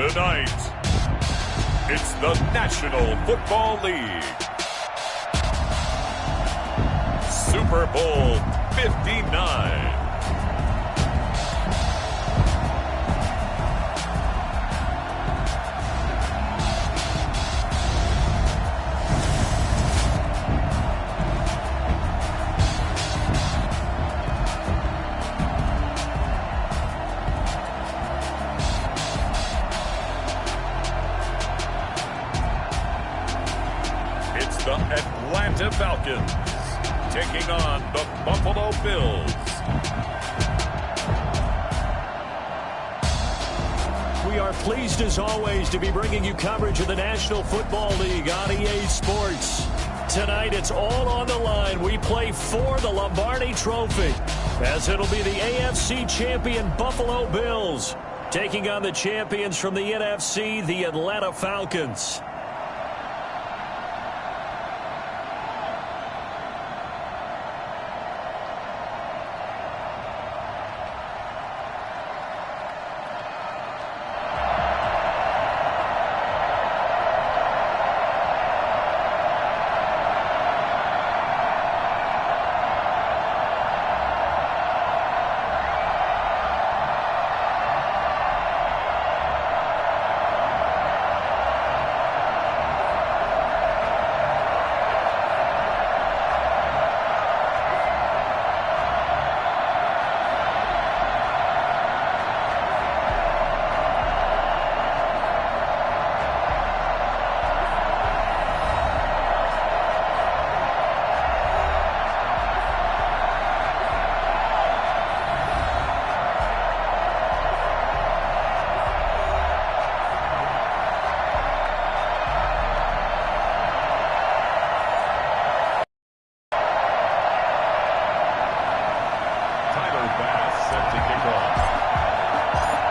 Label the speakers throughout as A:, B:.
A: Tonight, it's the National Football League. Super Bowl 59. The Atlanta Falcons taking on the Buffalo Bills.
B: We are pleased as always to be bringing you coverage of the National Football League on EA Sports. Tonight it's all on the line. We play for the Lombardi Trophy, as it'll be the AFC champion Buffalo Bills taking on the champions from the NFC, the Atlanta Falcons.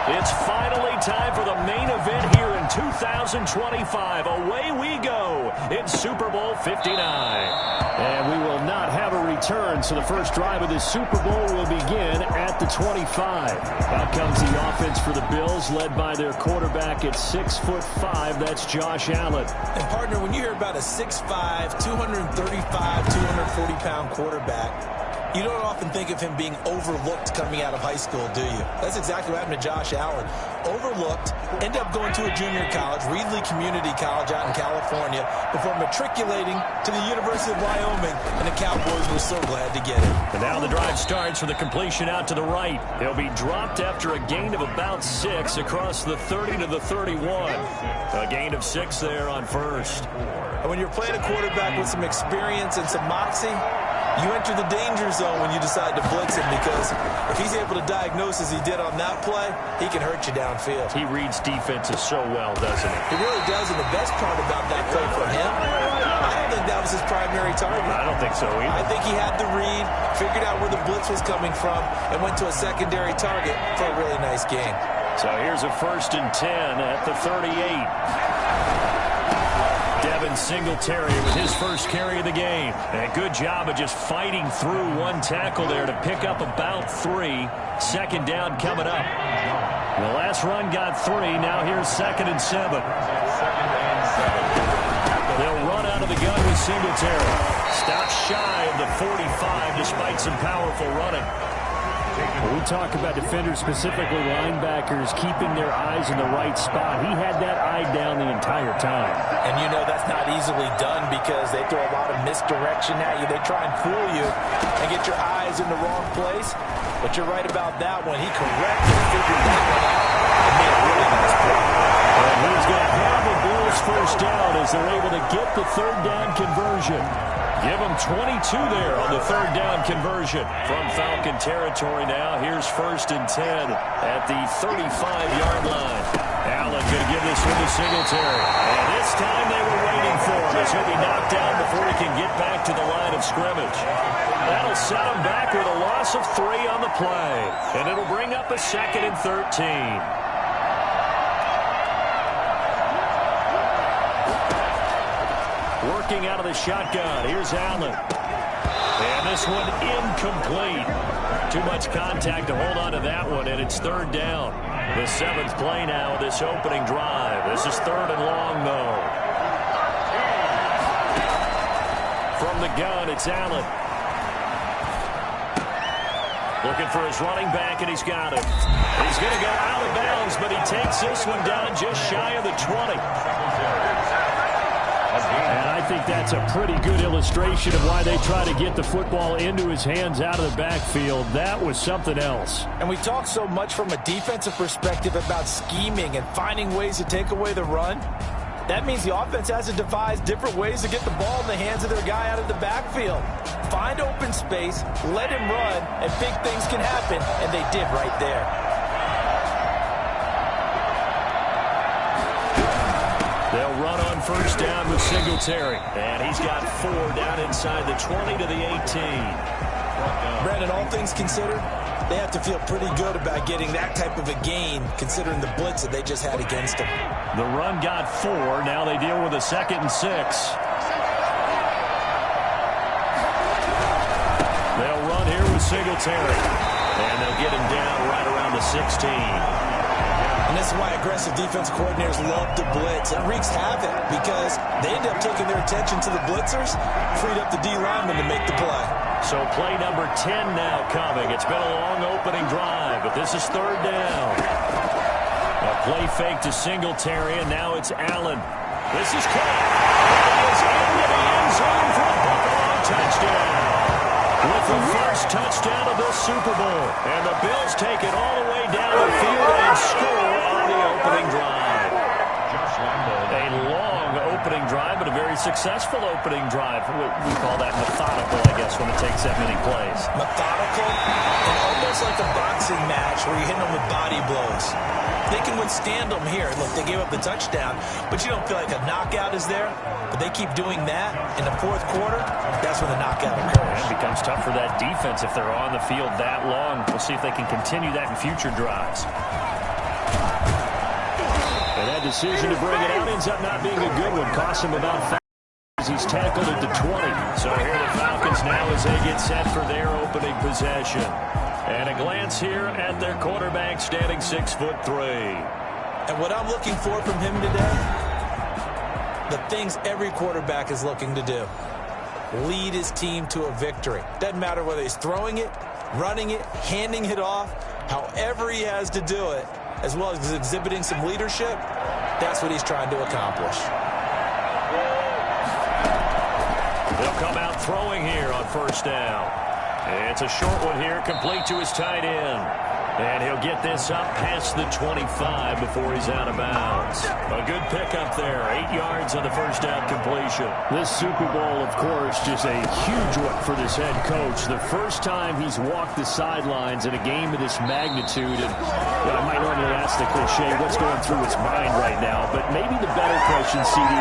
B: It's finally time for the main event here in 2025. Away we go in Super Bowl 59. And we will not have a return, so the first drive of this Super Bowl will begin at the 25. Out comes the offense for the Bills, led by their quarterback at 6'5". That's Josh Allen.
C: And, partner, when you hear about a 6'5", 235, 240-pound quarterback, you don't often think of him being overlooked coming out of high school, do you? That's exactly what happened to Josh Allen. Overlooked, ended up going to a junior college, Reedley Community College out in California, before matriculating to the University of Wyoming, and the Cowboys were so glad to get him.
B: And now the drive starts with a completion out to the right. He'll be dropped after a gain of about 6 across the 30 to the 31. A gain of 6 there on first.
C: And when you're playing a quarterback with some experience and some moxie, you enter the danger zone when you decide to blitz him, because if he's able to diagnose as he did on that play, he can hurt you downfield.
B: He reads defenses so well, doesn't he?
C: He really does, and the best part about that play for him, I don't think that was his primary target.
B: I don't think so either.
C: I think he had the read, figured out where the blitz was coming from, and went to a secondary target for a really nice gain.
B: So here's a 1st and 10 at the 38. Devin Singletary with his first carry of the game. And a good job of just fighting through one tackle there to pick up about 3. Second down coming up. The last run got 3. Now here's 2nd and 7. They'll run out of the gun with Singletary. Stopped shy of the 45 despite some powerful running.
D: We talk about defenders, specifically linebackers, keeping their eyes in the right spot. He had that eye down the entire time.
C: And you know that's not easily done, because they throw a lot of misdirection at you. They try and fool you and get your eyes in the wrong place. But you're right about that one. He correctly figured that one out and made a really nice play.
B: And he's going to have a Bills first down as they're able to get the 3rd down conversion. Give him 22 there on the 3rd down conversion from Falcon territory now. Here's 1st and 10 at the 35-yard line. Allen going to give this one to Singletary. And this time they were waiting for him, as he'll be knocked down before he can get back to the line of scrimmage. That'll set him back with a loss of 3 on the play. And it'll bring up a 2nd and 13. Working out of the shotgun. Here's Allen. And this one incomplete. Too much contact to hold on to that one, and it's 3rd down. The 7th play now of this opening drive. This is 3rd and long, though. From the gun, it's Allen. Looking for his running back, and he's got it. He's going to go out of bounds, but he takes this one down just shy of the 20.
D: And I think that's a pretty good illustration of why they try to get the football into his hands out of the backfield. That was something else.
C: And we talk so much from a defensive perspective about scheming and finding ways to take away the run. That means the offense has to devise different ways to get the ball in the hands of their guy out of the backfield. Find open space, let him run, and big things can happen, and they did right there.
B: They'll run on first down with Singletary. And he's got 4 down inside the 20 to the 18.
C: Brandon, all things considered, they have to feel pretty good about getting that type of a gain, considering the blitz that they just had against them.
B: The run got 4. Now they deal with a 2nd and 6. They'll run here with Singletary. And they'll get him down right around the 16.
C: And this is why aggressive defense coordinators love to blitz. It wreaks havoc because they end up taking their attention to the blitzers, freed up the D lineman to make the play.
B: So play number 10 now coming. It's been a long opening drive, but this is 3rd down. A play fake to Singletary, and now it's Allen. This is caught. He is into the end zone for a Buffalo touchdown. With the first touchdown of this Super Bowl. And the Bills take it all the way down the field and score on the opening drive. A long opening drive, but a very successful opening drive. We call that methodical, I guess, when it takes that many plays.
C: Methodical and almost like a boxing match where you're hitting them with body blows. They can withstand them here. Look, they gave up the touchdown, but you don't feel like a knockout is there. But they keep doing that in the 4th quarter. That's when the knockout occurs.
B: It becomes tough for that defense if they're on the field that long. We'll see if they can continue that in future drives.
D: And that decision to bring it out ends up not being a good one. Cost him about 5 as he's tackled at the 20.
B: So here are the Falcons now as they get set for their opening possession. And a glance here at their quarterback standing 6'3".
C: And what I'm looking for from him today, the things every quarterback is looking to do. Lead his team to a victory. Doesn't matter whether he's throwing it, running it, handing it off, however he has to do it, as well as exhibiting some leadership, that's what he's trying to accomplish.
B: They'll come out throwing here on first down. It's a short one here, complete to his tight end. And he'll get this up past the 25 before he's out of bounds. A good pickup there, 8 yards on the first down completion.
D: This Super Bowl, of course, just a huge one for this head coach. The first time he's walked the sidelines in a game of this magnitude. And I might normally ask the cliche, what's going through his mind right now? But maybe the better question, CD,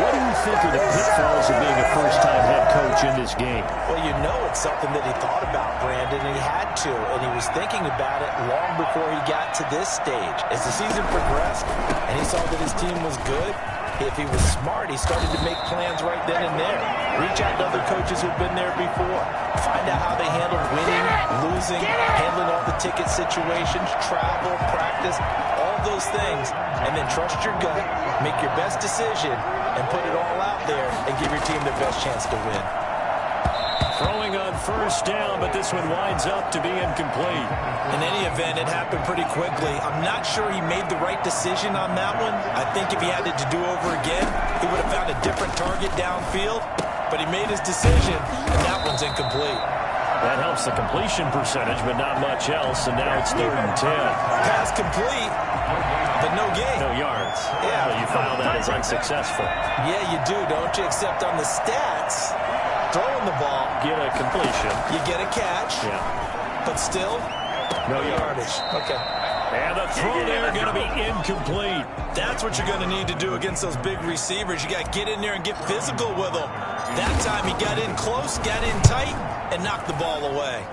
D: what do you think are the pitfalls of being a first-time head coach in this game?
C: Well, you know it's something that he thought about, Brandon, and he had to. And he was thinking about it long before he got to this stage. As the season progressed and he saw that his team was good, if he was smart, he started to make plans right then and there. Reach out to other coaches who've been there before. Find out how they handle winning, losing, handling all the ticket situations, travel, practice, all those things. And then trust your gut, make your best decision, and put it all out there and give your team their best chance to win.
B: Throwing on first down, but this one winds up to be incomplete.
C: In any event, it happened pretty quickly. I'm not sure he made the right decision on that one. I think if he had it to do over again, he would have found a different target downfield. But he made his decision, and that one's incomplete.
B: That helps the completion percentage, but not much else, and now it's 3rd and 10.
C: Pass complete, but no gain.
B: No yards.
C: Yeah.
B: Well, you file that as unsuccessful.
C: Yeah, you do, don't you? Except on the stats, throwing the ball,
B: Get a completion.
C: you get a catch,
B: Yeah.
C: but still, no yardage. Okay.
B: And the throw there going to be incomplete.
C: That's what you're going to need to do against those big receivers. You got to get in there and get physical with them. That time he got in close, got in tight, and knocked the ball away.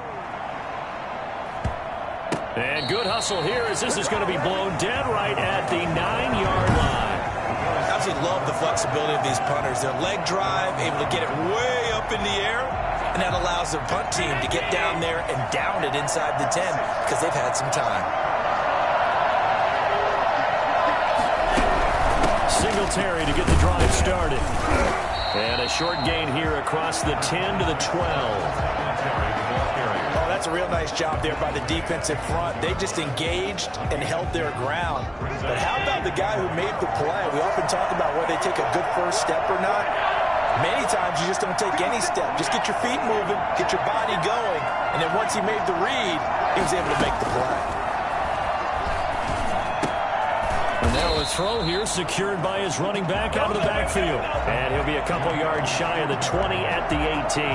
B: And good hustle here as this is going to be blown dead right at the 9-yard line.
C: I absolutely love the flexibility of these punters. Their leg drive, able to get it way up in the air, and that allows their punt team to get down there and down it inside the 10 because they've had some time.
B: Singletary to get the drive started. And a short gain here across the 10 to the 12.
C: Oh, that's a real nice job there by the defensive front. They just engaged and held their ground. But how about the guy who made the play? We often talk about whether they take a good first step or not. Many times you just don't take any step. Just get your feet moving, get your body going, and then once he made the read, he was able to make the play.
B: And now a throw here secured by his running back out of the backfield. And he'll be a couple yards shy of the 20 at the 18.
A: And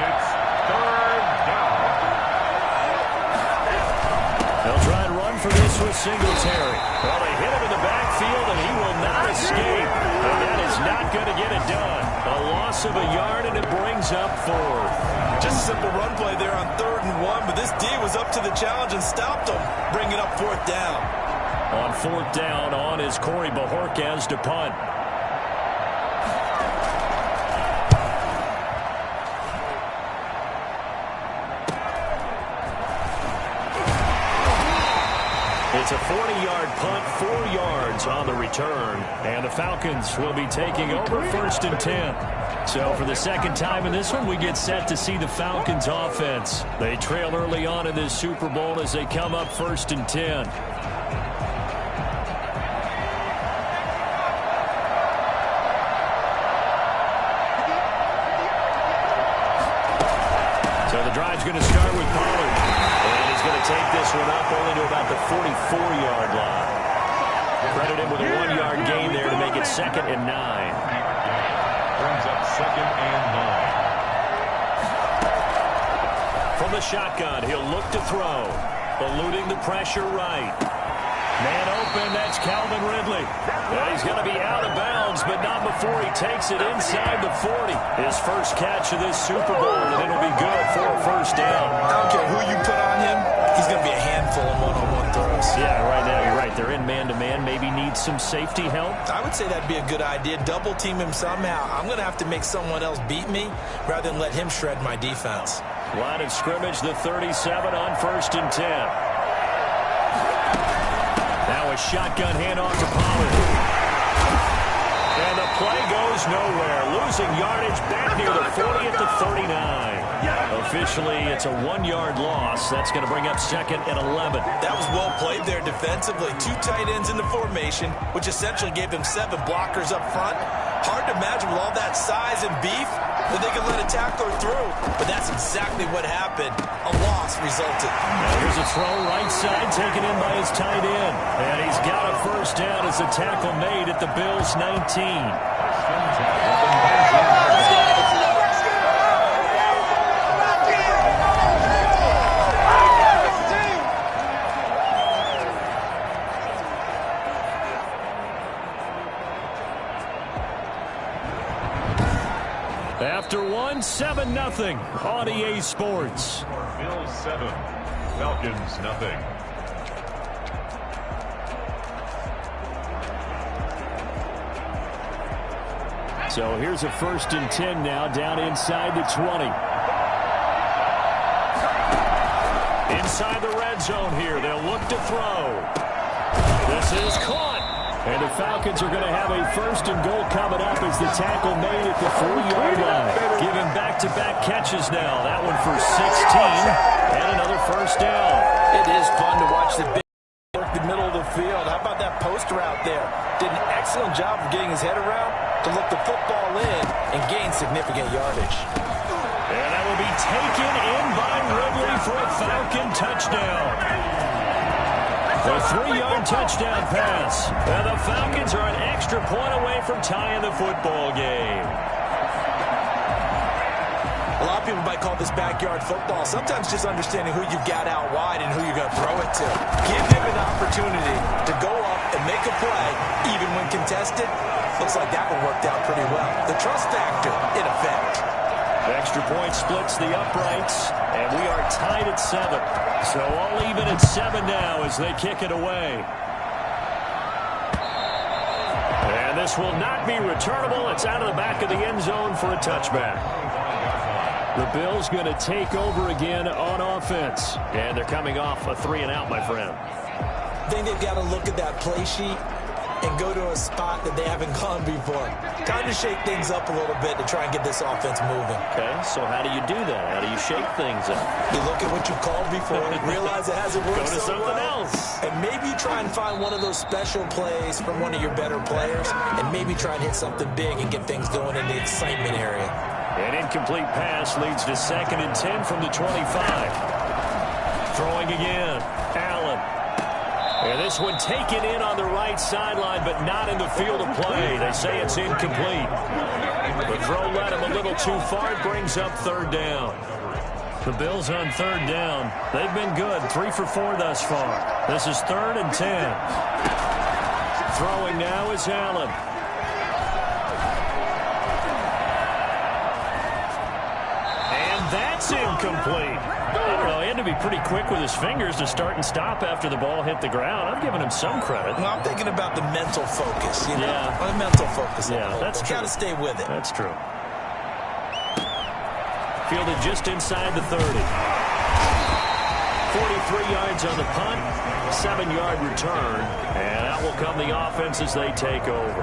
A: it's third down.
B: They'll try and run for this with Singletary. Well, they hit him in the backfield, and he will not escape. And that is not going to get it done. A loss of a yard, and it brings up 4.
C: Just a simple run play there on 3rd and 1, but this D was up to the challenge and stopped him, bringing up 4th down.
B: On 4th down, on is Corey Bajorquez to punt. It's a 40-yard punt, 4 yards on the return. And the Falcons will be taking over 1st and 10. So for the second time in this one, we get set to see the Falcons offense. They trail early on in this Super Bowl as they come up 1st and 10. So the drive's going to start with Pollard. And he's going to take this one up only to about the 44-yard line. Credit him with a 1-yard gain there to make it 2nd and 9.
A: Brings up 2nd and 9.
B: From the shotgun, he'll look to throw. Eluding the pressure right. Man open, that's Calvin Ridley. Well, he's going to be out of bounds, but not before he takes it inside the 40. His first catch of this Super Bowl, and it'll be good for a 1st down.
C: I don't care who you put on him, he's going to be a handful in one-on-one throws.
B: Yeah, right now you're right. They're in man-to-man. Maybe needs some safety help.
C: I would say that'd be a good idea. Double team him somehow. I'm going to have to make someone else beat me rather than let him shred my defense.
B: Line of scrimmage, the 37 on 1st and 10. Now a shotgun handoff to Pollard. And the play goes nowhere. Losing yardage back near the 40 at the 39. Officially, it's a 1-yard loss. That's going to bring up 2nd and 11.
C: That was well played there defensively. 2 tight ends in the formation, which essentially gave them 7 blockers up front. Hard to imagine with all that size and beef that they could let a tackler through. But that's exactly what happened. A loss resulted.
B: Now here's a throw right side taken in by his tight end. And he's got a 1st down as the tackle made at the Bills' 19. After 1, 7-0 on EA Sports.
A: Bills 7, Falcons nothing.
B: So here's a 1st and 10 now, down inside the 20. Inside the red zone here, they'll look to throw. This is caught. And the Falcons are going to have a 1st and goal coming up as the tackle made at the 4-yard line. Giving back-to-back catches now. That one for 16 and another 1st down.
C: It is fun to watch the big work the middle of the field. How about that post route there? Did an excellent job of getting his head around to look the football in and gain significant yardage.
B: And that will be taken in by Ridley for a Falcon touchdown. A 3-yard touchdown pass. And the Falcons are an extra point away from tying the football game.
C: A lot of people might call this backyard football. Sometimes just understanding who you've got out wide and who you're going to throw it to. Give him an opportunity to go up and make a play, even when contested. Looks like that one worked out pretty well. The trust factor in effect.
B: Extra point splits the uprights, and we are tied at 7. So all even at 7 now as they kick it away. And this will not be returnable. It's out of the back of the end zone for a touchback. The Bills going to take over again on offense. And they're coming off a 3-and-out, my friend.
C: I think they've got to look at that play sheet and go to a spot that they haven't gone before. Time to shake things up a little bit to try and get this offense moving.
B: Okay, so how do you do that? How do you shake things up?
C: You look at what you've called before, realize it hasn't worked
B: Go to
C: so
B: something
C: well,
B: else.
C: and maybe try and find one of those special plays from one of your better players, and maybe try and hit something big and get things going in the excitement area.
B: An incomplete pass leads to 2nd and 10 from the 25. Throwing again. Allen. And this one taken in on the right sideline, but not in the field of play. They say it's incomplete. The throw led him a little too far. It brings up 3rd down. The Bills on 3rd down. They've been good. 3 for 4 thus far. This is 3rd and 10. Throwing now is Allen. And that's incomplete. I don't know, he had to be pretty quick with his fingers to start and stop after the ball hit the ground. I'm giving him some credit.
C: Well, I'm thinking about the mental focus, you know?
B: Yeah.
C: The mental focus.
B: Yeah, that's true.
C: Got to stay with it.
B: That's true. Fielded just inside the 30. 43 yards on the punt, 7-yard return, and out will come the offense as they take over.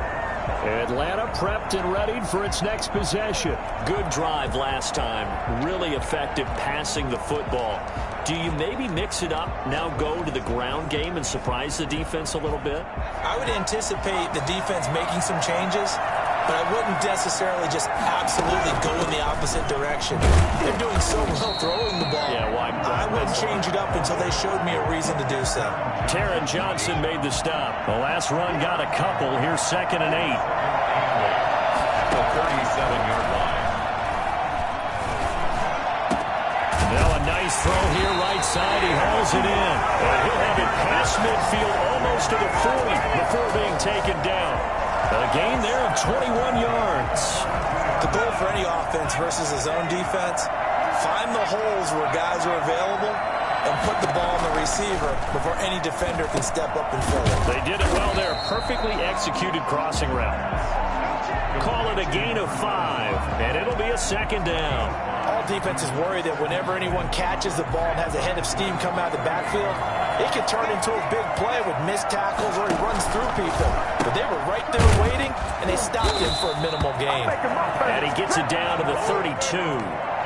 B: Atlanta prepped and readied for its next possession. Good drive last time. Really effective passing the football. Do you maybe mix it up, now go to the ground game and surprise the defense a little bit?
C: I would anticipate the defense making some changes, but I wouldn't necessarily just absolutely go in the opposite direction. They're doing so well throwing the ball.
B: Yeah, why?
C: I wouldn't change it up until they showed me a reason to do so.
B: Taron Johnson made the stop. The last run got a couple. Here's 2nd and 8.
A: The 37-yard line.
B: Now a nice throw here, right side. He hauls it in. And he'll have it past midfield, almost to the 40 before being taken down. A gain there of 21 yards.
C: The goal for any offense versus his own defense, find the holes where guys are available and put the ball on the receiver before any defender can step up and fill it.
B: They did it well there. Perfectly executed crossing route. Call it a gain of 5, and it'll be a 2nd down.
C: All defenses worry that whenever anyone catches the ball and has a head of steam come out of the backfield, it can turn into a big play with missed tackles or he runs through people. But they were right there waiting, and they stopped him for a minimal gain.
B: And he gets it down to the 32.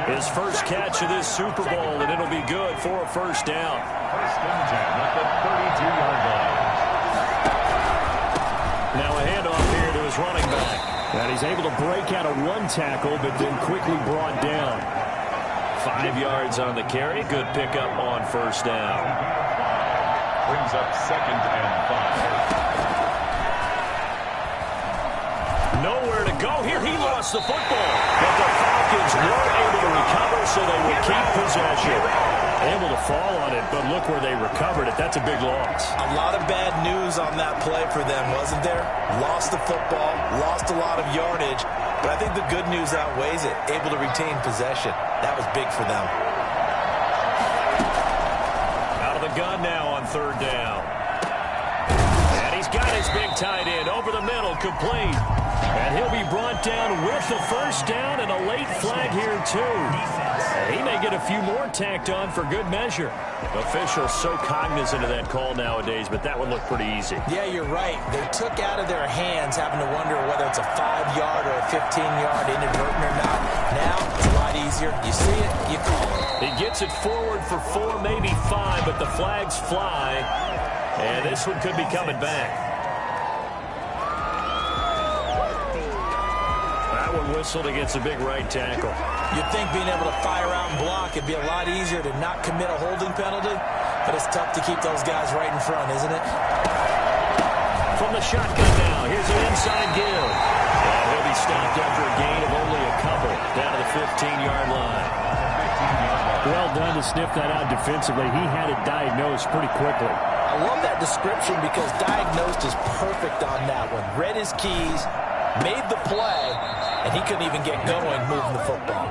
B: His first catch of this Super Bowl, and it'll be good for a 1st down.
A: 1st and 10 at the 32-yard line.
B: Now a handoff here to his running back.
D: And he's able to break out of one tackle, but then quickly brought down.
B: 5 yards on the carry. Good pickup on 1st down.
A: Brings up 2nd and 5.
B: Nowhere to go here. He lost the football. But the Falcons were able to recover, so they will keep possession. Able to fall on it, but look where they recovered it. That's a big loss.
C: A lot of bad news on that play for them, wasn't there? Lost the football, lost a lot of yardage, but I think the good news outweighs it. Able to retain possession. That was big for them.
B: Out of the gun now on 3rd down. And he's got his big tight end over the middle, complete. And he'll be brought down with the 1st down and a late flag here, too. He may get a few more tacked on for good measure. Officials so cognizant of that call nowadays, but that one looked pretty easy.
C: Yeah, you're right. They took out of their hands having to wonder whether it's a 5-yard or a 15-yard inadvertent or not. Now, it's a lot easier. You see it, you call it.
B: He gets it forward for 4, maybe 5, but the flags fly. And this one could be coming back. That one whistled against a big right tackle.
C: You'd think being able to fire out and block it'd be a lot easier to not commit a holding penalty, but it's tough to keep those guys right in front, isn't it?
B: From the shotgun now, here's an inside give. And he'll be stopped after a gain of only a couple down to the 15-yard line.
D: Well done to sniff that out defensively. He had it diagnosed pretty quickly.
C: I love that description because diagnosed is perfect on that one. Read his keys, made the play, and he couldn't even get going moving the football.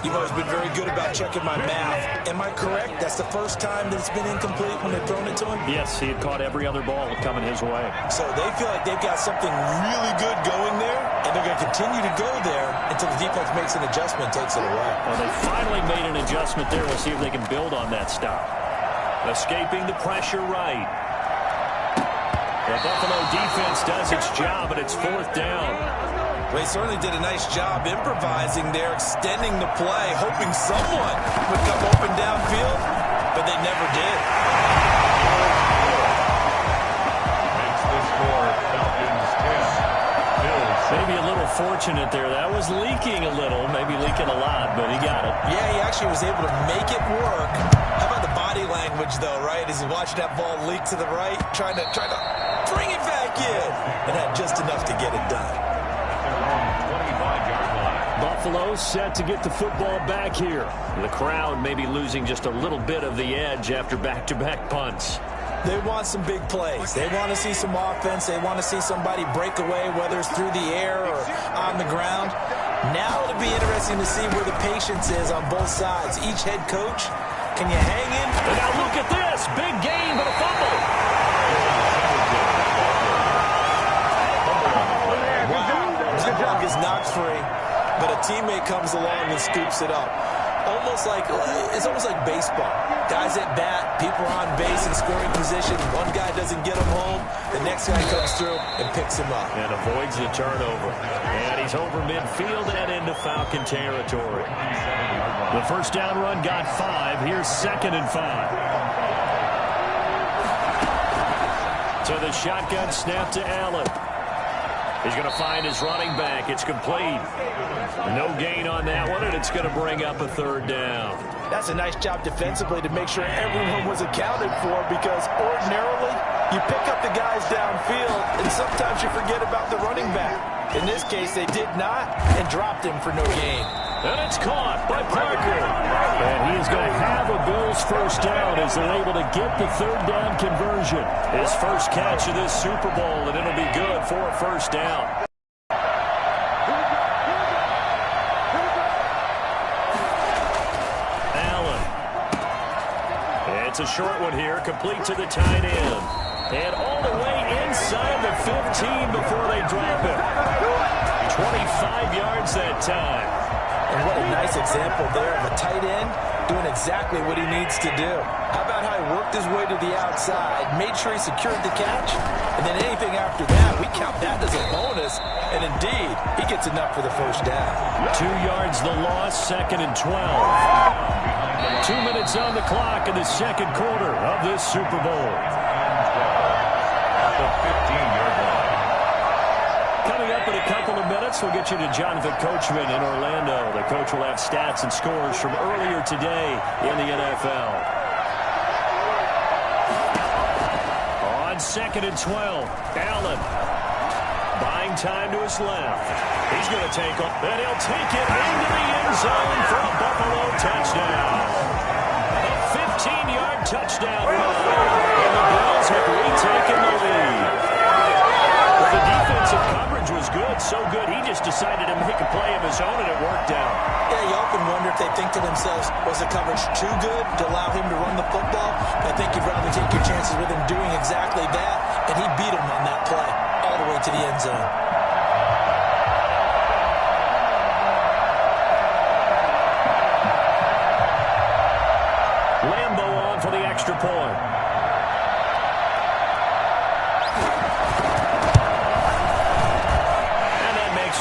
C: You've always been very good about checking my math. Am I correct? That's the first time that it's been incomplete when they've thrown it to him?
B: Yes, he had caught every other ball coming his way.
C: So they feel like they've got something really good going there, and they're going to continue to go there until the defense makes an adjustment and takes it away.
B: Well, they finally made an adjustment there. We'll see if they can build on that stop. Escaping the pressure right. The Buffalo defense does its job, and it's 4th down.
C: They certainly did a nice job improvising there, extending the play, hoping someone would come open downfield, but they never did.
A: Makes the score Falcons 10. Bills.
B: Maybe a little fortunate there. That was leaking a little, maybe leaking a lot, but he got it.
C: Yeah, he actually was able to make it work. How about the body language, though, right? As he watched that ball leak to the right, trying to bring it back in, and had just enough to get it done.
A: 25-yard line.
B: Buffalo set to get the football back here. The crowd may be losing just a little bit of the edge after back-to-back punts.
C: They want some big plays. They want to see some offense. They want to see somebody break away, whether it's through the air or on the ground. Now it'll be interesting to see where the patience is on both sides. Each head coach, can you hang in?
B: And now look at this. Big gain, but a fumble.
C: That ball is knocked free, but a teammate comes along and scoops it up. It's almost like baseball. Guys at bat, people are on base in scoring position. One guy doesn't get him home. The next guy comes through and picks him up.
B: And avoids the turnover. And he's over midfield and into Falcon territory. The first down run got 5. Here's 2nd and 5. To the shotgun snap to Allen. He's going to find his running back. It's complete. No gain on that one, and it's going to bring up a 3rd down.
C: That's a nice job defensively to make sure everyone was accounted for, because ordinarily you pick up the guys downfield, and sometimes you forget about the running back. In this case, they did not and dropped him for no gain.
B: And it's caught by Parker. And he is going to have a Bills first down as they're able to get the 3rd down conversion. His first catch of this Super Bowl, and it'll be good for a first down. Allen. It's a short one here, complete to the tight end. And all the way inside the 15 before they drop it. 25 yards that time.
C: And what a nice example there of a tight end doing exactly what he needs to do. How about how he worked his way to the outside, made sure he secured the catch, and then anything after that, we count that as a bonus. And indeed, he gets enough for the first down.
B: 2 yards the loss, 2nd and 12. 2 minutes on the clock in the second quarter of this Super Bowl.
A: At the 15-yard line.
B: Coming up in a couple of minutes, we'll get you to Jonathan Coachman in Orlando. The coach will have stats and scores from earlier today in the NFL. On 2nd and 12, Allen buying time to his left. He's going to take off, and he'll take it into the end zone for a Buffalo touchdown. A 15-yard touchdown run, and the Bills have retaken the lead. The defensive coverage was good, so good he just decided to make a play of his own, and it worked out.
C: Yeah, you often wonder if they think to themselves, was the coverage too good to allow him to run the football? I think you'd rather take your chances with him doing exactly that, and he beat him on that play all the way to the end zone.
B: Lambo on for the extra point.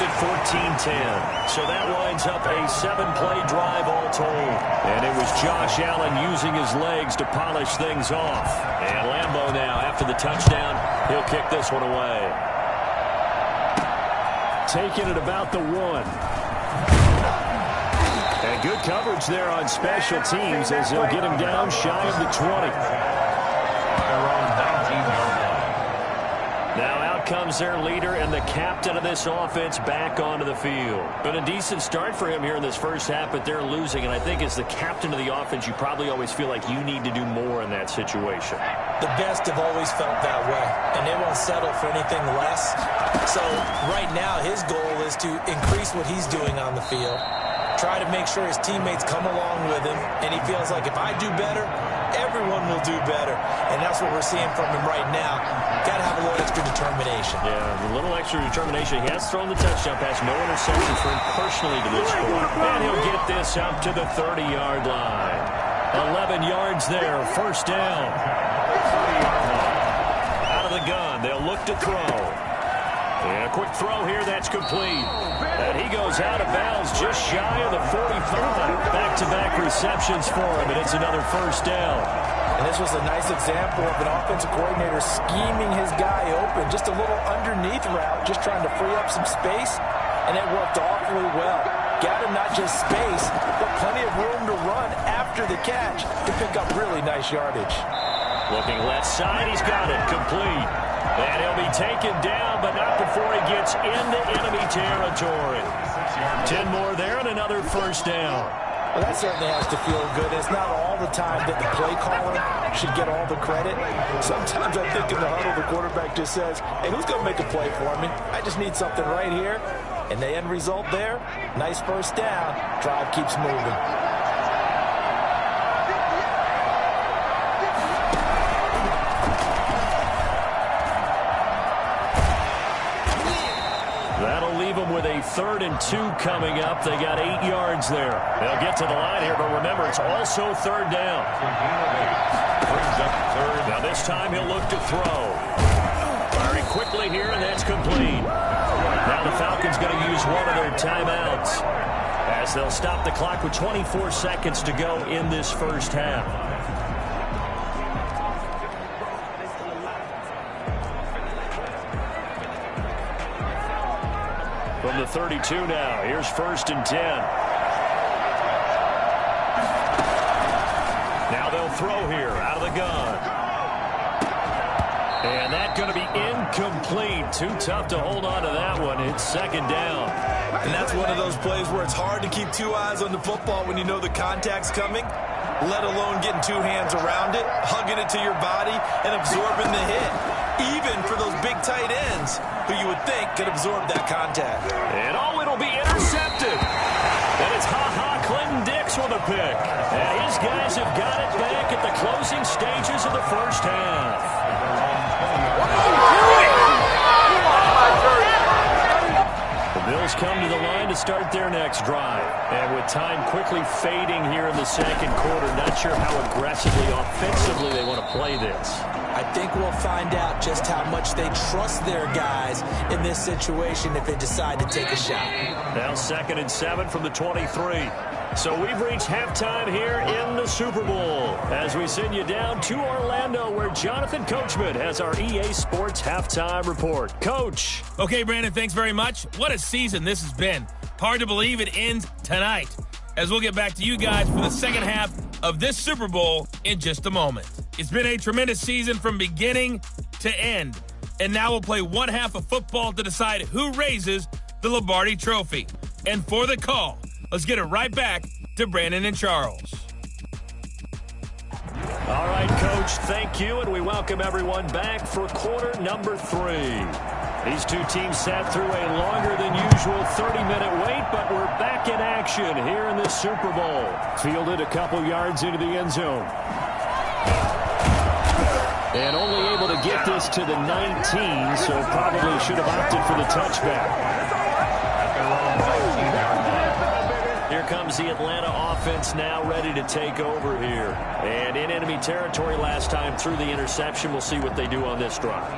B: It 14-10. So that winds up a 7-play drive all told. And it was Josh Allen using his legs to polish things off. And Lambo now, after the touchdown, he'll kick this one away. Taking it about the 1. And good coverage there on special teams as they'll get him down shy of the 20. Comes their leader and the captain of this offense back onto the field. Been a decent start for him here in this first half, but they're losing. And I think as the captain of the offense, you probably always feel like you need to do more in that situation.
C: The best have always felt that way, and they won't settle for anything less. So right now, his goal is to increase what he's doing on the field, try to make sure his teammates come along with him, and he feels like if I do better, everyone will do better. And that's what we're seeing from him right now. Got to have a little extra determination.
B: Yeah, a little extra determination. He has thrown the touchdown pass. No interception for him personally to this point. And he'll get this up to the 30-yard line. 11 yards there, first down. Out of of the gun. They'll look to throw. And a quick throw here, that's complete. And he goes out of bounds just shy of the 45. Back-to-back receptions for him, and it's another first down.
C: And this was a nice example of an offensive coordinator scheming his guy open. Just a little underneath route, just trying to free up some space, and it worked awfully well. Got him not just space, but plenty of room to run after the catch to pick up really nice yardage.
B: Looking left side, he's got it, complete. And he'll be taken down, but not before he gets into enemy territory. 10 more there and another first down.
C: Well, that certainly has to feel good. It's not all the time that the play caller should get all the credit. Sometimes I think in the huddle, the quarterback just says, hey, who's going to make a play for me? I just need something right here. And the end result there, nice first down. Drive keeps moving.
B: That'll leave them with a 3rd and 2 coming up. They got 8 yards there. They'll get to the line here, but remember, it's also 3rd down.
A: Brings up 3rd.
B: Now this time he'll look to throw. Firing quickly here, and that's complete. Now the Falcons going to use one of their timeouts as they'll stop the clock with 24 seconds to go in this first half. From the 32 now, here's 1st and 10. Now they'll throw here out of the gun. And that's going to be incomplete. Too tough to hold on to that one. It's 2nd down.
C: And that's one of those plays where it's hard to keep 2 eyes on the football when you know the contact's coming, let alone getting 2 hands around it, hugging it to your body, and absorbing the hit. Even for those big tight ends who you would think could absorb that contact.
B: And it'll be intercepted. And it's Clinton Dix with a pick. And his guys have got it back at the closing stages of the first half. The Bills come to the line to start their next drive. And with time quickly fading here in the 2nd quarter, not sure how aggressively, offensively they want to play this.
C: I think we'll find out just how much they trust their guys in this situation if they decide to take a shot.
B: Now 2nd and 7 from the 23. So we've reached halftime here in the Super Bowl as we send you down to Orlando where Jonathan Coachman has our EA Sports Halftime Report. Coach.
E: Okay, Brandon, thanks very much. What a season this has been. Hard to believe it ends tonight as we'll get back to you guys for the second half of this Super Bowl in just a moment. It's been a tremendous season from beginning to end. And now we'll play one half of football to decide who raises the Lombardi Trophy. And for the call, let's get it right back to Brandon and Charles.
B: All right, Coach, thank you, and we welcome everyone back for quarter number 3. These two teams sat through a longer than usual 30-minute wait, but we're back in action here in this Super Bowl.
D: Fielded a couple yards into the end zone. And only able to get this to the 19, so probably should have opted for the touchback.
B: Here comes the Atlanta offense now ready to take over here. And in enemy territory last time through the interception. We'll see what they do on this drive.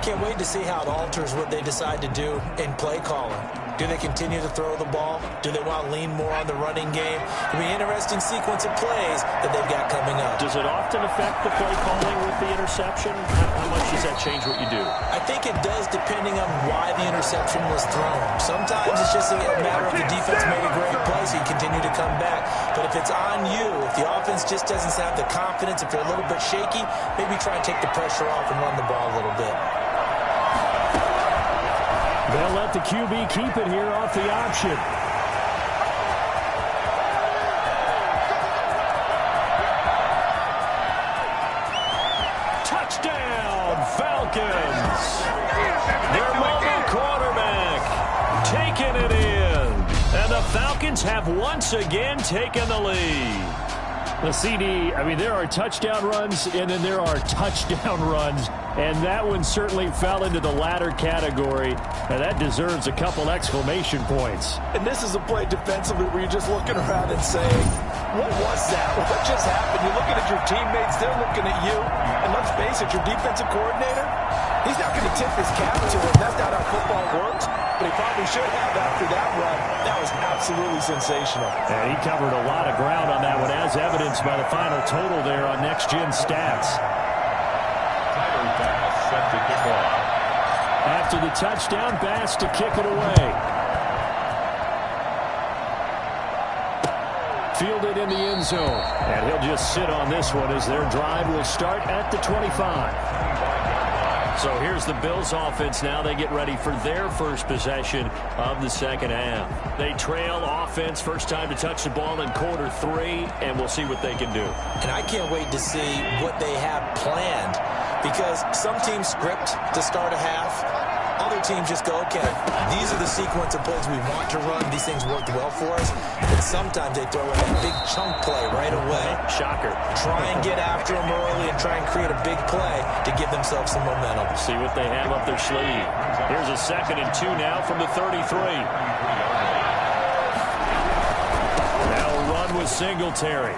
C: Can't wait to see how it alters what they decide to do in play calling. Do they continue to throw the ball? Do they want to lean more on the running game? It'll be an interesting sequence of plays that they've got coming up.
B: Does it often affect the play calling with the interception? How much does that change what you do?
C: I think it does depending on why the interception was thrown. Sometimes it's just a matter of the defense made a great play, so you continue to come back. But if it's on you, if the offense just doesn't have the confidence, if they're a little bit shaky, maybe try and take the pressure off and run the ball a little bit.
D: They'll let the QB keep it here off the option.
B: Touchdown, Falcons. Their mobile quarterback taking it in. And the Falcons have once again taken the lead.
D: The CD, I mean, there are touchdown runs, and then there are touchdown runs. And that one certainly fell into the latter category. And that deserves a couple exclamation points.
C: And this is a play defensively where you're just looking around and saying, What was that? What just happened? You're looking at your teammates, they're looking at you. And let's face it, your defensive coordinator, he's not going to tip his cap to him. That's not how football works. But he probably should have after that run. That was absolutely sensational.
D: And he covered a lot of ground on that one, as evidenced by the final total there on Next Gen Stats.
A: Set to kick off.
D: After the touchdown, Bass to kick it away. Fielded in the end zone. And he'll just sit on this one as their drive will start at the 25. So here's the Bills offense now. They get ready for their first possession of the second half. They trail offense, first time to touch the ball in quarter 3, and we'll see what they can do.
C: And I can't wait to see what they have planned, because some teams script to start a half. Other teams just go, okay, these are the sequence of plays we want to run. These things worked well for us. And sometimes they throw in a big chunk play right away.
D: Shocker.
C: Try and get after them early and try and create a big play to give themselves some momentum.
D: See what they have up their sleeve. Here's a 2nd and 2 now from the 33. Now a run with Singletary.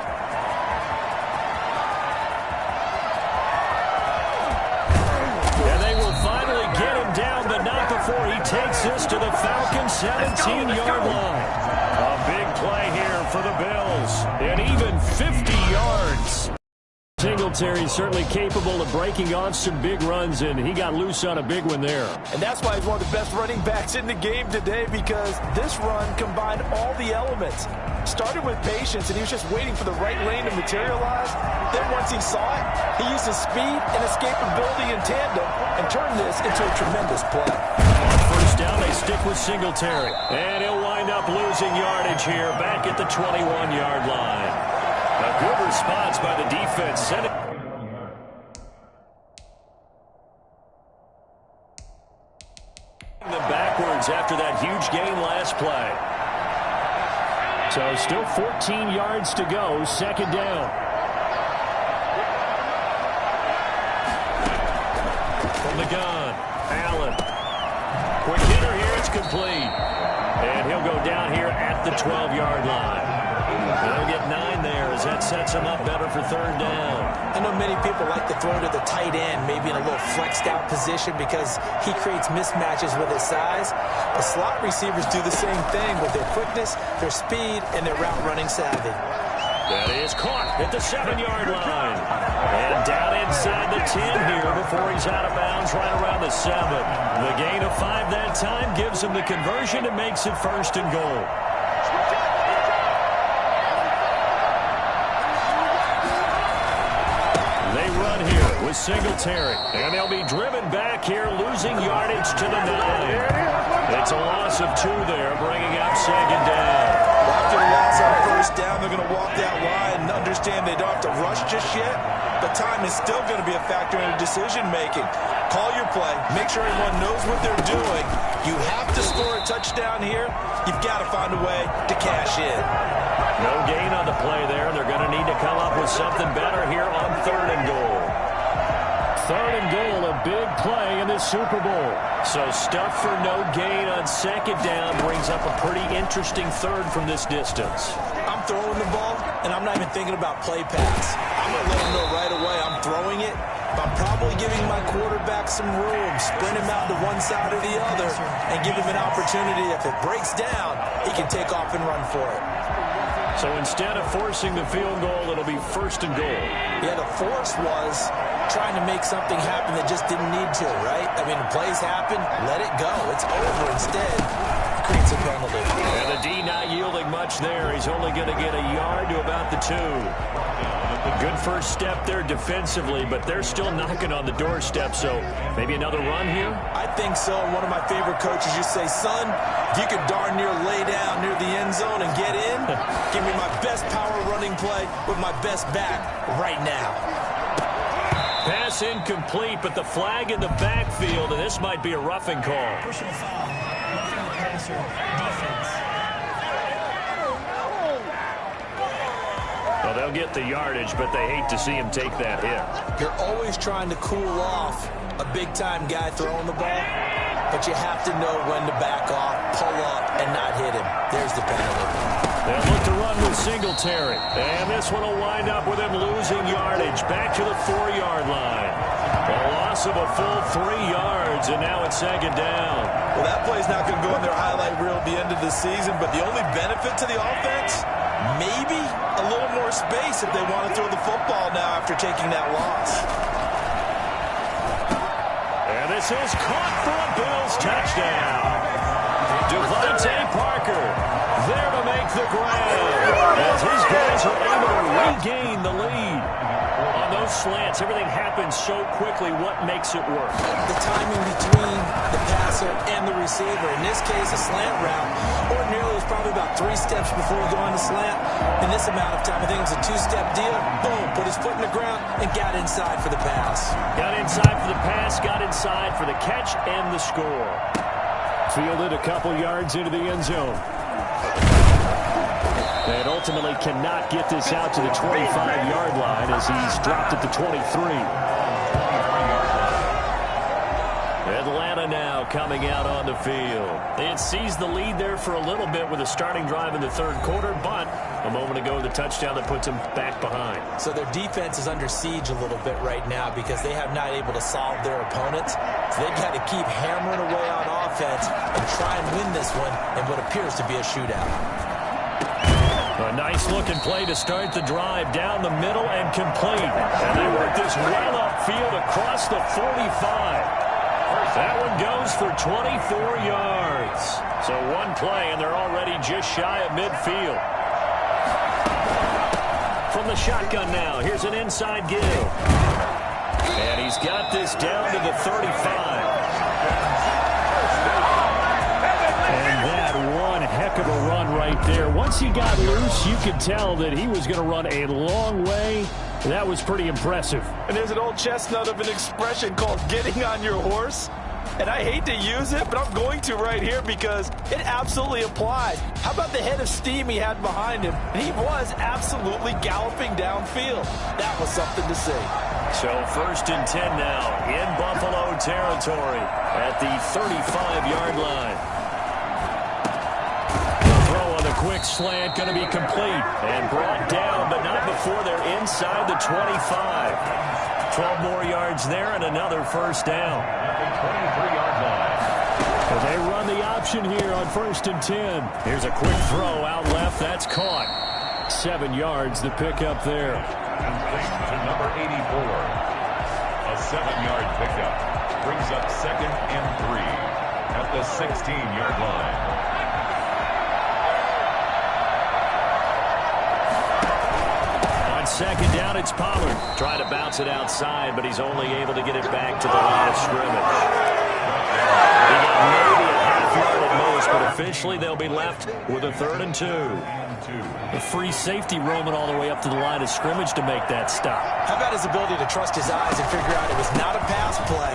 D: Before he takes this to the Falcons' 17-yard line. A big play here for the Bills. And even 50 yards. Singletary certainly capable of breaking on some big runs, and he got loose on a big one there.
C: And that's why he's one of the best running backs in the game today, because this run combined all the elements. Started with patience, and he was just waiting for the right lane to materialize. Then once he saw it, he used his speed and escapability in tandem and turned this into a tremendous play.
D: On first down, they stick with Singletary. And he'll wind up losing yardage here back at the 21-yard line. A good response by the defense. Send it them backwards after that huge gain last play. So still 14 yards to go, 2nd down. From the gun, Allen. Quick hitter here, it's complete. And he'll go down here at the 12-yard line. They'll get 9 there as that sets him up better for 3rd down.
C: I know many people like to throw to the tight end, maybe in a little flexed out position because he creates mismatches with his size. The slot receivers do the same thing with their quickness, their speed, and their route running savvy.
D: That is caught at the 7-yard line. And down inside the 10 here before he's out of bounds right around the 7. The gain of 5 that time gives him the conversion and makes it 1st and goal. They run here with Singletary. And they'll be driven back here, losing yardage to the 9. It's a loss of 2 there, bringing up 2nd down.
C: After the loss on first down, they're going to walk that line and understand they don't have to rush just yet. But time is still going to be a factor in decision-making. Call your play. Make sure everyone knows what they're doing. You have to score a touchdown here. You've got to find a way to cash in.
D: No gain on the play there. They're going to need to come up with something better here on 3rd and goal. 3rd and goal, a big play in the Super Bowl. So stuff for no gain on 2nd down brings up a pretty interesting 3rd from this distance.
C: I'm throwing the ball, and I'm not even thinking about play pass. I'm going to let him know right away I'm throwing it. But I'm probably giving my quarterback some room, sprint him out to one side or the other, and give him an opportunity. If it breaks down, he can take off and run for it.
D: So instead of forcing the field goal, it'll be 1st and goal.
C: Yeah, the force was trying to make something happen that just didn't need to, right? I mean, the plays happen, let it go. It's over. Instead, it creates a penalty.
D: And the D not yielding much there. He's only going to get a yard to about the 2. Good first step there defensively, but they're still knocking on the doorstep, so maybe another run here?
C: I think so. One of my favorite coaches used to say, son, if you could darn near lay down near the end zone and get in, give me my best power running play with my best back right now.
D: Pass incomplete, but the flag in the backfield, and this might be a roughing call.
F: Personal foul. Roughing the passer. Defense.
D: Well, they'll get the yardage, but they hate to see him take that hit.
C: You're always trying to cool off a big-time guy throwing the ball, but you have to know when to back off, pull up, and not hit him. There's the penalty.
B: They'll look to run with Singletary. And this one will wind up with him losing yardage. Back to the 4-yard line. A loss of a full 3 yards, and now it's second down.
C: Well, that play's not going to go in their highlight reel at the end of the season, but the only benefit to the offense, maybe a little more space if they want to throw the football now after taking that loss.
B: And this is caught for a Bills touchdown. Devontae Parker there to make the grab as his guys are able to regain the lead. On those slants, everything happens so quickly. What makes it work?
C: The timing between the passer and the receiver. In this case, a slant route ordinarily is probably about 3 steps before you go on the slant. In this amount of time, I think it was a 2-step deal. Boom, put his foot in the ground and got inside for the pass.
B: Got inside for the pass, got inside for the catch and the score.
D: Fielded a couple yards into the end zone. And ultimately cannot get this out to the 25-yard line as he's dropped at the 23.
B: Atlanta now coming out on the field. They had seized the lead there for a little bit with a starting drive in the third quarter, but a moment ago the touchdown that puts them back behind.
C: So their defense is under siege a little bit right now because they have not able to solve their opponents. So they've got to keep hammering away on offense and try and win this one in what appears to be a shootout.
B: A nice-looking play to start the drive down the middle and complete. And they work this well upfield across the 45. That one goes for 24 yards. So one play, and they're already just shy of midfield. From the shotgun now, here's an inside give. And he's got this down to the 35.
D: And that one heck of a run right there. Once he got loose, you could tell that he was going to run a long way. That was pretty impressive.
C: And there's an old chestnut of an expression called getting on your horse. And I hate to use it, but I'm going to right here because it absolutely applies. How about the head of steam he had behind him? And he was absolutely galloping downfield. That was something to see.
B: So 1st and 10 now in Buffalo territory at the 35-yard line. The throw on the quick slant going to be complete and brought down, but not before they're inside the 25. 12 more yards there and another first down.
A: 23-yard line.
D: And they run the option here on 1st and 10.
B: Here's a quick throw out left. That's caught.
D: 7 yards the pickup there.
A: Complete to number 84. A 7-yard pickup brings up 2nd and 3 at the 16-yard line.
B: Second down, it's Pollard. Trying to bounce it outside, but he's only able to get it back to the line of scrimmage. He got maybe a half yard at most, but officially they'll be left with a 3rd and 2. A free safety roaming all the way up to the line of scrimmage to make that stop.
C: How about his ability to trust his eyes and figure out it was not a pass play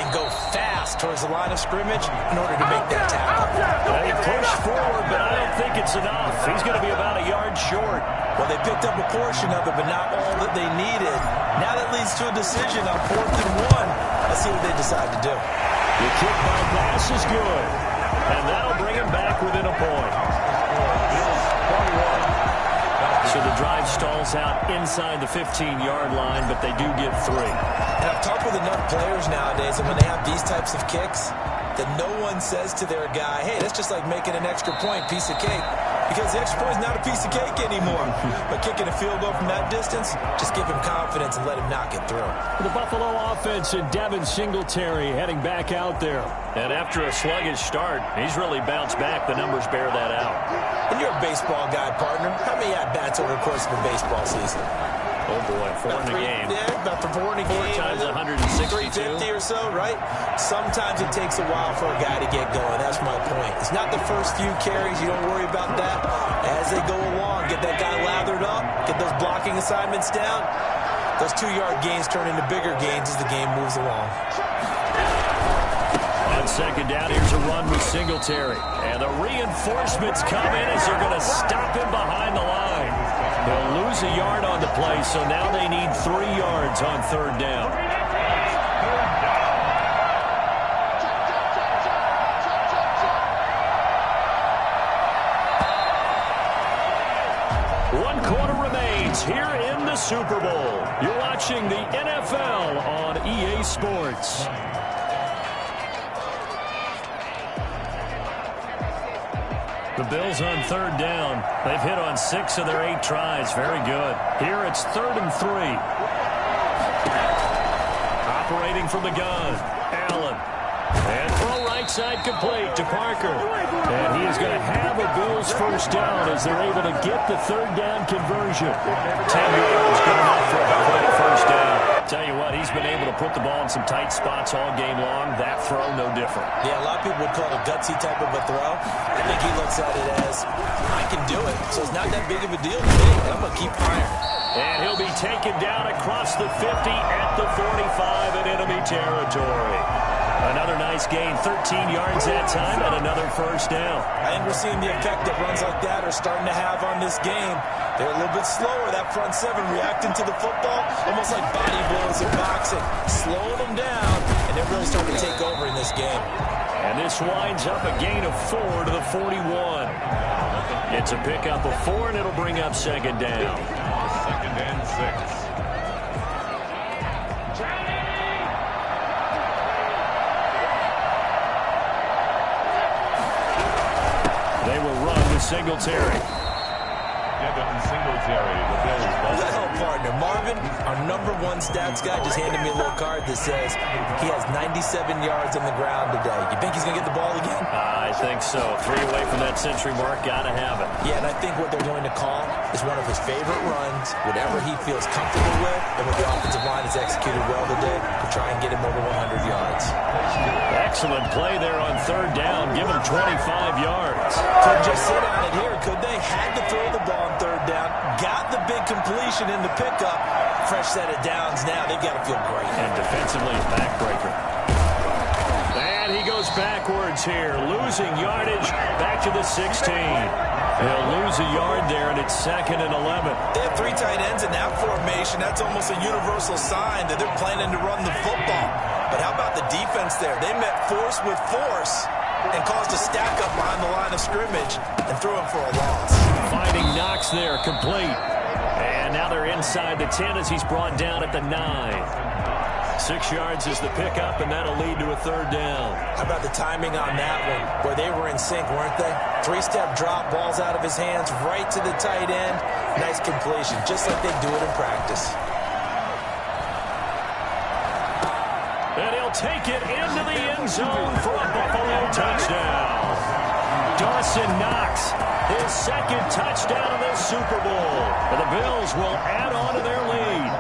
C: and go fast towards the line of scrimmage in order to make that tackle?
B: Well, he pushed forward, but I don't think it's enough. He's going to be about a yard short.
C: Well, they picked up a portion of it, but not all that they needed. Now that leads to a decision on 4th and 1. Let's see what they decide to do.
B: The kick by pass is good, and that'll bring him back within a point. So the drive stalls out inside the 15-yard line, but they do get 3.
C: And I've talked with enough players nowadays, and when they have these types of kicks, that no one says to their guy, hey, that's just like making an extra point, piece of cake. Because the extra point is not a piece of cake anymore. But kicking a field goal from that distance, just give him confidence and let him knock it through.
D: The Buffalo offense and Devin Singletary heading back out there.
B: And after a sluggish start, he's really bounced back. The numbers bear that out.
C: And you're a baseball guy, partner. How many at-bats over the course of a baseball season?
B: Oh, boy, 4 in a game.
C: Yeah, about 4 in a game.
B: 4 times 162.
C: 350 or so, right? Sometimes it takes a while for a guy to get going. That's my point. It's not the first few carries. You don't worry about that. As they go along, get that guy lathered up, get those blocking assignments down. Those 2-yard gains turn into bigger gains as the game moves along.
B: On second down, here's a run with Singletary. And the reinforcements come in as they're going to stop him behind the line. They'll lose a yard on the play, so now they need 3 yards on 3rd down. quarter remains here in the Super Bowl. You're watching the NFL on EA Sports. The Bills on third down. They've hit on 6 of their 8 tries. Very good. Here it's 3rd and 3. Operating from the gun. Allen. And throw right side complete to Parker. And he is going to have a Bills first down as they're able to get the third down conversion. 10 yards, good enough for a first down. Tell you what, he's been able to put the ball in some tight spots all game long. That throw, no different.
C: Yeah, a lot of people would call it a gutsy type of a throw. I think he looks at it as, I can do it, so it's not that big of a deal to me. I'm going to keep firing.
B: And he'll be taken down across the 50 at the 45 in enemy territory. Another nice gain, 13 yards that time, and another first down.
C: I think we're seeing the effect that runs like that are starting to have on this game. They're a little bit slower, that front 7, reacting to the football, almost like body blows in boxing, slowing them down, and they're really starting to take over in this game.
B: And this winds up a gain of 4 to the 41. It's a pickup of 4, and it'll bring up second down.
A: 2nd and 6.
B: They will run with Singletary.
A: Devin Singletary, the Bills.
C: Well, partner, Marvin, our #1 stats guy, just handed me a little card that says he has 97 yards on the ground today. You think he's going to get the ball again?
B: I think so. 3 away from that century mark. Got to have it.
C: Yeah, and I think what they're going to call is one of his favorite runs, whatever he feels comfortable with, and what the offensive line has executed well today to try and get him over 100 yards.
B: Excellent play there on third down. Give him 25 yards.
C: Could just sit on it here, could they? Had to throw the ball on third down. Got the big completion in the pickup. Fresh set of downs now. They've got to feel great.
B: And defensively, a backbreaker. And he goes backwards here. Losing yardage back to the 16. He'll lose a yard there, and it's 2nd and 11.
C: They have 3 tight ends in that formation. That's almost a universal sign that they're planning to run the football. But how about the defense there? They met force with force and caused a stack up behind the line of scrimmage and threw him for a loss.
B: Finding Knox there, complete. And now they're inside the 10 as he's brought down at the 9. 6 yards is the pickup, and that'll lead to a third down.
C: How about the timing on that one, where they were in sync, weren't they? 3-step drop, balls out of his hands, right to the tight end. Nice completion, just like they do it in practice.
B: And he'll take it into the end zone for a Buffalo touchdown. Dawson Knox, his 2nd touchdown of the Super Bowl. And the Bills will add on to their lead.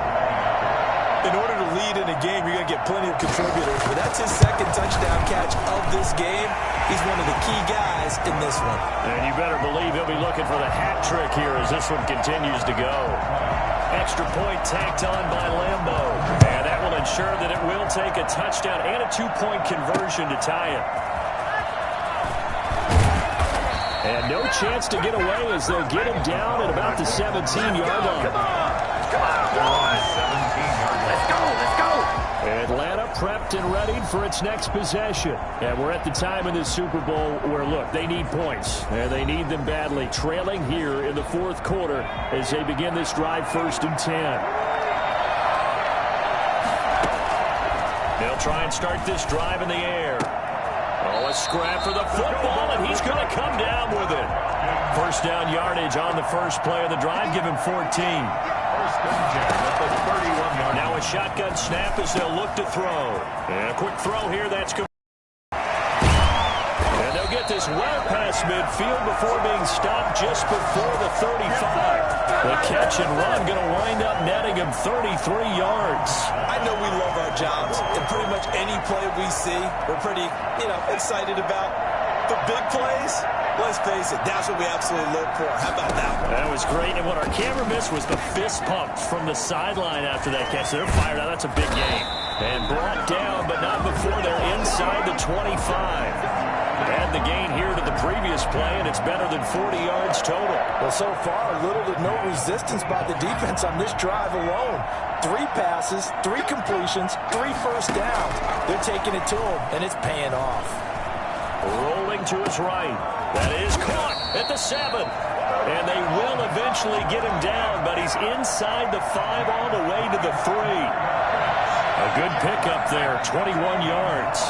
C: In order to lead in a game, you're going to get plenty of contributors. But that's his 2nd touchdown catch of this game. He's one of the key guys in this one.
B: And you better believe he'll be looking for the hat trick here as this one continues to go. Extra point tacked on by Lambo. And that will ensure that it will take a touchdown and a 2-point conversion to tie it. And no chance to get away as they'll get him down at about the 17-yard line.
A: Come on, 17-yard line.
F: Let's go.
B: Atlanta prepped and ready for its next possession. And we're at the time in the Super Bowl where, look, they need points. And they need them badly. Trailing here in the 4th quarter as they begin this drive 1st and 10. They'll try and start this drive in the air. Oh, a scrap for the football, and he's going to come down with it. First down yardage on the first play of the drive. Give him 14.
A: First and 10 at the 31-yard.
B: Now a shotgun snap as they'll look to throw. And a quick throw here. That's good. And they'll get this well past midfield before being stopped just before the 35. The catch and run going to wind up netting him 33 yards.
C: I know we love our jobs, and pretty much any play we see, we're pretty, excited about. The big plays, let's face it, that's what we absolutely live for. How about that one?
B: That was great, and what our camera missed was the fist pump from the sideline after that catch. They're fired out. That's a big game. And brought down, but not before they're inside the 25. Add the gain here to the previous play, and it's better than 40 yards total.
C: Well, so far, little to no resistance by the defense on this drive alone. 3 passes, 3 completions, 3 first downs. They're taking it to him, and it's paying off.
B: Rolling to his right. That is caught at the 7. And they will eventually get him down, but he's inside the 5 all the way to the 3. A good pickup there, 21 yards.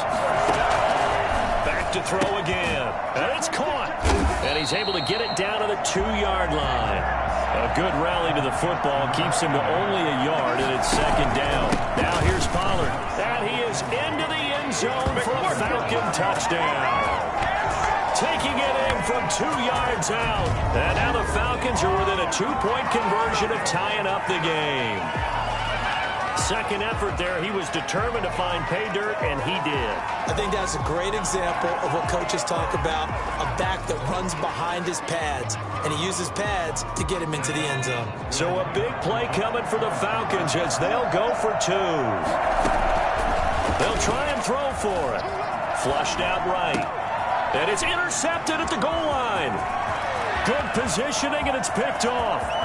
B: Back to throw again. And it's caught. And he's able to get it down to the 2-yard line. A good rally to the football keeps him to only a yard, and it's second down. Now here's Pollard. And he is into the end zone for a Falcon touchdown. Taking it in from 2 yards out. And now the Falcons are within a 2-point conversion of tying up the game. Second effort there, he was determined to find pay dirt, and he did.
C: I think that's a great example of what coaches talk about, a back that runs behind his pads, and he uses pads to get him into the end zone.
B: So a big play coming for the Falcons as they'll go for 2. They'll try and throw for it. Flushed out right. And it's intercepted at the goal line. Good positioning, and it's picked off.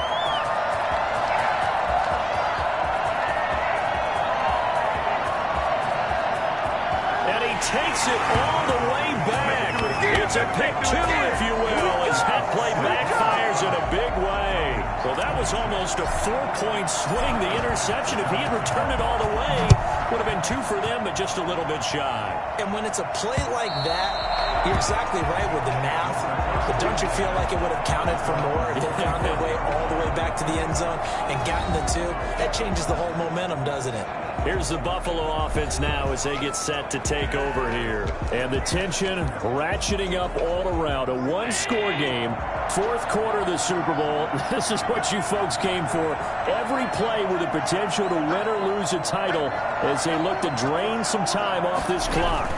B: Takes it all the way back. It's a pick 2, if you will, as that play backfires in a big way. Well, that was almost a 4-point swing. The interception, if he had returned it all the way, would have been 2 for them, but just a little bit shy.
C: And when it's a play like that, you're exactly right with the math. But don't you feel like it would have counted for more if they found their way all the way back to the end zone and gotten the 2? That changes the whole momentum, doesn't it?
B: Here's the Buffalo offense now as they get set to take over here. And the tension ratcheting up all around. A 1-score game, 4th quarter of the Super Bowl. This is what you folks came for. Every play with the potential to win or lose a title as they look to drain some time off this clock.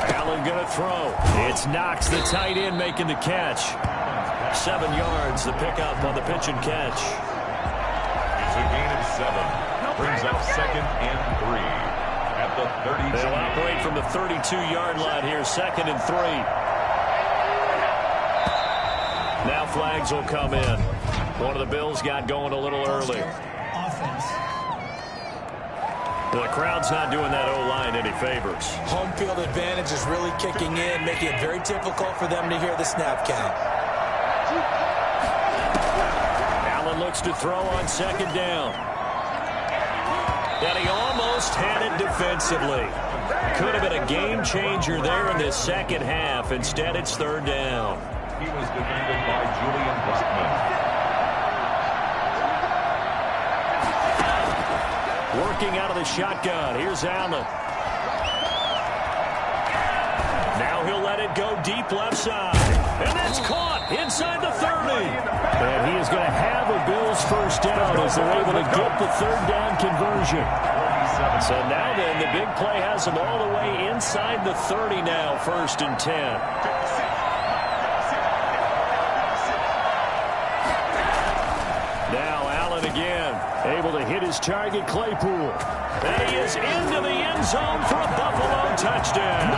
B: Allen going to throw. It's Knox, the tight end, making the catch. 7 yards, the pickup on the pitch and catch.
A: It's a gain of 7. Brings up second and 3 at the 32.
B: They'll operate from the 32-yard line here, second and 3. Now flags will come in. One of the Bills got going a little early.
F: Offense.
B: The crowd's not doing that O-line any favors.
C: Home field advantage is really kicking in, making it very difficult for them to hear the snap count.
B: Allen looks to throw on second down. And he almost had it defensively. Could have been a game changer there in this second half. Instead, it's third down.
A: He was defended by Julian Blackman.
B: Working out of the shotgun. Here's Allen. Now he'll let it go deep left side. And that's caught inside the 30. And he is going to have a Bills first down as they're able to get the third down conversion. So now then, the big play has them all the way inside the 30 now, 1st and 10. Now Allen again, able to hit his target, Claypool. And he is into the end zone for a Buffalo touchdown.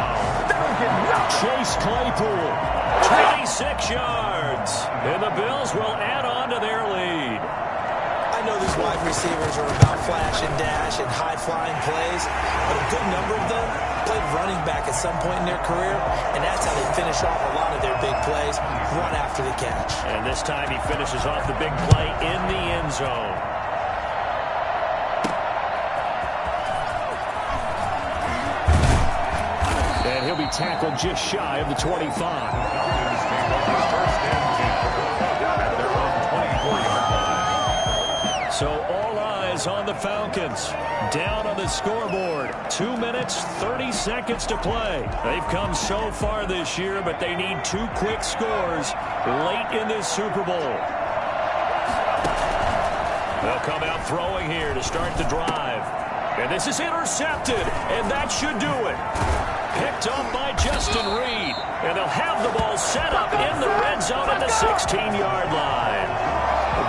B: Chase Claypool, 26 yards. And the Bills will add on to their lead.
C: I know these wide receivers are about flash and dash and high-flying plays, but a good number of them played running back at some point in their career, and that's how they finish off a lot of their big plays, run after the catch. And
B: this time he finishes off the big play in the end zone. And he'll be tackled just shy of the 25. So all eyes on the Falcons. Down on the scoreboard. 2 minutes, 30 seconds to play. They've come so far this year, but they need 2 quick scores late in this Super Bowl. They'll come out throwing here to start the drive. And this is intercepted, and that should do it. Picked up by Justin Reed. And they'll have the ball set up in the red zone at the 16-yard line.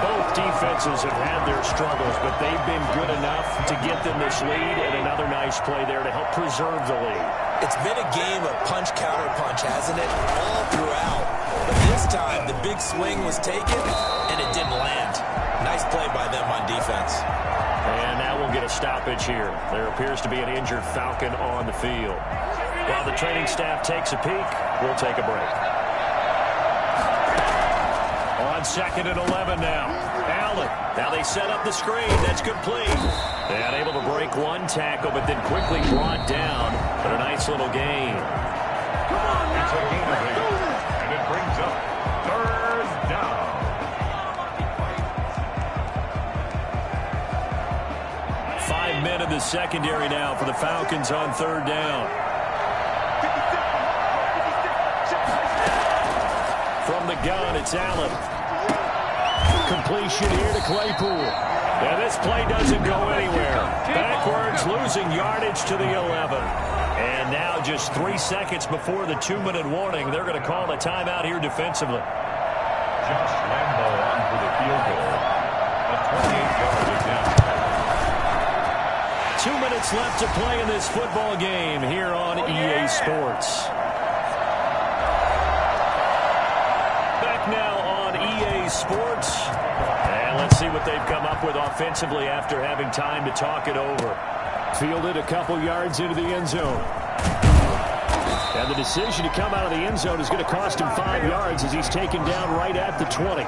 B: Both defenses have had their struggles, but they've been good enough to get them this lead, and another nice play there to help preserve the lead.
C: It's been a game of punch-counter-punch, hasn't it? All throughout. But this time, the big swing was taken, and it didn't land. Nice play by them on defense.
B: And now we'll get a stoppage here. There appears to be an injured Falcon on the field. While the training staff takes a peek, we'll take a break. 2nd and 11 now. Allen. Now they set up the screen. That's complete. And able to break one tackle, but then quickly brought down. But a nice little gain.
A: It's a gain of 8, and it brings up 3rd down.
B: Five men in the secondary now for the Falcons on 3rd down. From the gun, it's Allen. Completion here to Claypool. And this play doesn't go anywhere. Backwards, losing yardage to the 11. And now just 3 seconds before the 2-minute warning, they're going to call a timeout here defensively.
A: Josh Lambo on for the field goal. A 28-yard attempt.
B: 2 minutes left to play in this football game here on EA Sports. Back now on EA Sports. And let's see what they've come up with offensively after having time to talk it over.
D: Fielded a couple yards into the end zone. And the decision to come out of the end zone is going to cost him 5 yards as he's taken down right at the 20.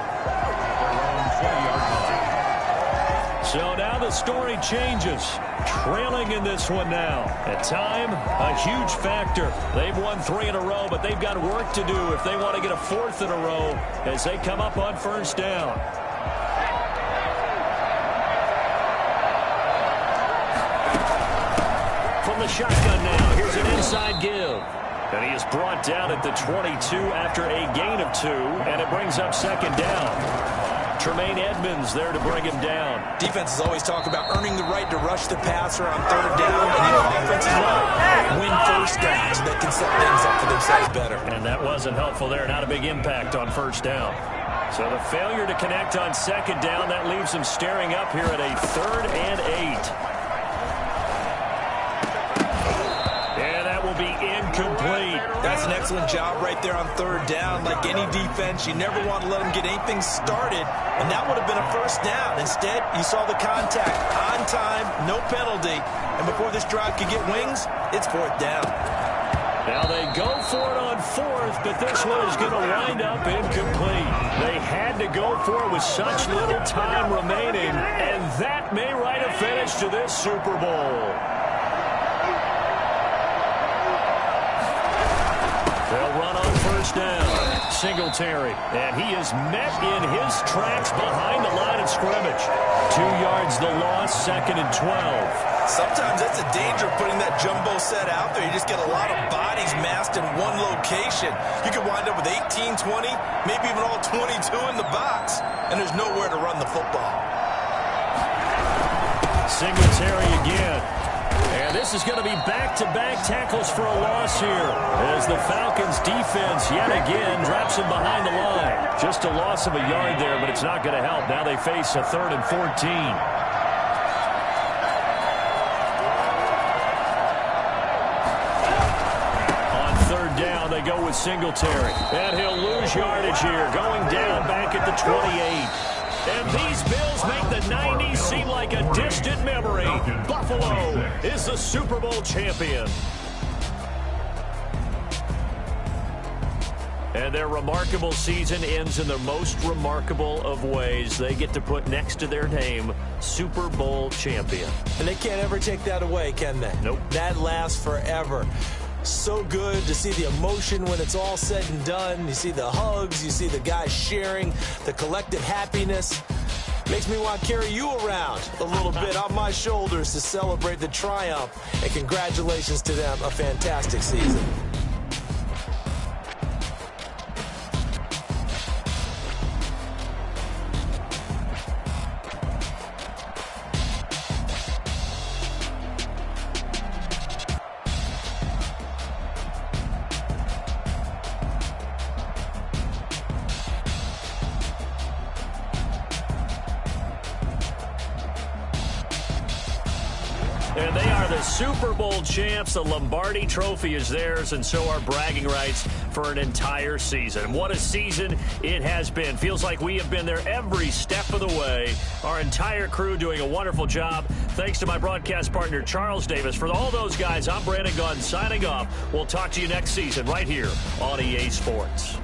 B: So now the story changes. Trailing in this one now. At time, a huge factor. They've won 3 in a row, but they've got work to do if they want to get a 4th in a row as they come up on 1st down. From the shotgun now, here's an inside give. And he is brought down at the 22 after a gain of 2, and it brings up 2nd down. Tremaine Edmonds there to bring him down.
C: Defenses always talk about earning the right to rush the passer on 3rd down, and you know offenses win 1st downs so they can set things up for themselves better.
B: And that wasn't helpful there. Not a big impact on 1st down. So the failure to connect on 2nd down, that leaves them staring up here at a 3rd and 8. Will be incomplete.
C: That's an excellent job right there on 3rd down. Like any defense, you never want to let them get anything started, and that would have been a 1st down. Instead, you saw the contact on time, no penalty, and before this drive could get wings, it's 4th down.
B: Now they go for it on 4th, but this one is going to wind up incomplete. They had to go for it with such little time remaining, and that may write a finish to this Super Bowl. They'll run on 1st down. Singletary. And he is met in his tracks behind the line of scrimmage. 2 yards the loss, 2nd and 12.
C: Sometimes that's a danger of putting that jumbo set out there. You just get a lot of bodies massed in one location. You could wind up with 18, 20, maybe even all 22 in the box, and there's nowhere to run the football.
B: Singletary again. And this is going to be back-to-back tackles for a loss here as the Falcons defense yet again drops him behind the line. Just a loss of a yard there, but it's not going to help. Now they face a 3rd and 14. On 3rd down, they go with Singletary. And he'll lose yardage here, going down back at the 28. And these Bills make the 90s seem like a distant memory. Buffalo is the Super Bowl champion. And their remarkable season ends in the most remarkable of ways. They get to put next to their name, Super Bowl champion.
C: And they can't ever take that away, can they?
B: Nope.
C: That lasts forever. So good to see the emotion when it's all said and done. You see the hugs, you see the guys sharing, the collective happiness. Makes me want to carry you around a little bit on my shoulders to celebrate the triumph. And congratulations to them, a fantastic season.
B: And they are the Super Bowl champs. The Lombardi Trophy is theirs, and so are bragging rights for an entire season. What a season it has been. Feels like we have been there every step of the way. Our entire crew doing a wonderful job. Thanks to my broadcast partner, Charles Davis. For all those guys, I'm Brandon Gunn signing off. We'll talk to you next season right here on EA Sports.